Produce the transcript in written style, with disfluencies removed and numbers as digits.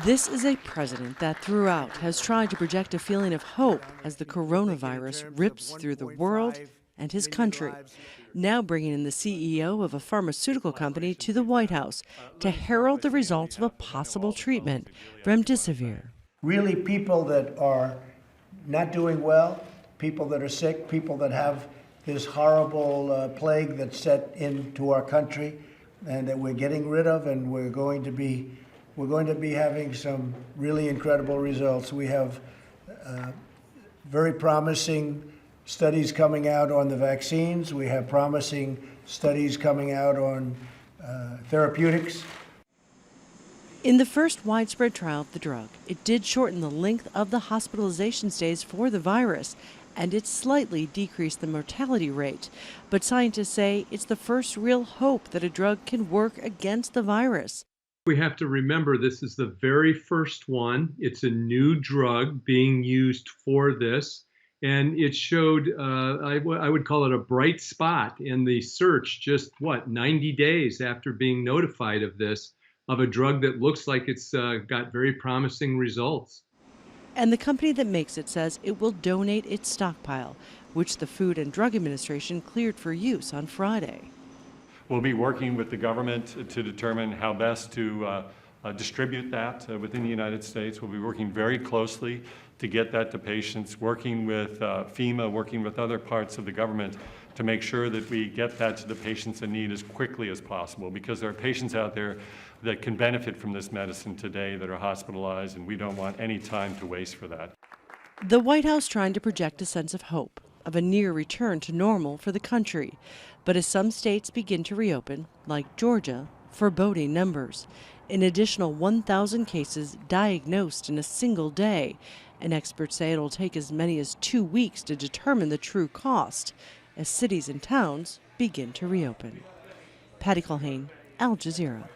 This is a president that throughout has tried to project a feeling of hope as the coronavirus rips through the world and his country. Now bringing in the CEO of a pharmaceutical company to the White House to herald the results of a possible treatment, Remdesivir. Really, people that are not doing well, people that are sick, people that have this horrible plague that's set into our country and that we're getting rid of, and we're going to be having some really incredible results. We have very promising studies coming out on the vaccines. We have promising studies coming out on therapeutics. In the first widespread trial of the drug, it did shorten the length of the hospitalization stays for the virus, and it slightly decreased the mortality rate. But scientists say it's the first real hope that a drug can work against the virus. We have to remember this is the very first one. It's a new drug being used for this. And it showed, I would call it a bright spot in the search just, 90 days after being notified of this, of a drug that looks like it's got very promising results. And the company that makes it says it will donate its stockpile, which the Food and Drug Administration cleared for use on Friday. We'll be working with the government to determine how best to distribute that within the United States. We'll be working very closely to get that to patients, working with FEMA, working with other parts of the government to make sure that we get that to the patients in need as quickly as possible, because there are patients out there that can benefit from this medicine today that are hospitalized, and we don't want any time to waste for that. The White House trying to project a sense of hope, of a near return to normal for the country. But as some states begin to reopen, like Georgia, foreboding numbers. An additional 1,000 cases diagnosed in a single day. And experts say it'll take as many as 2 weeks to determine the true cost as cities and towns begin to reopen. Patty Culhane, Al Jazeera.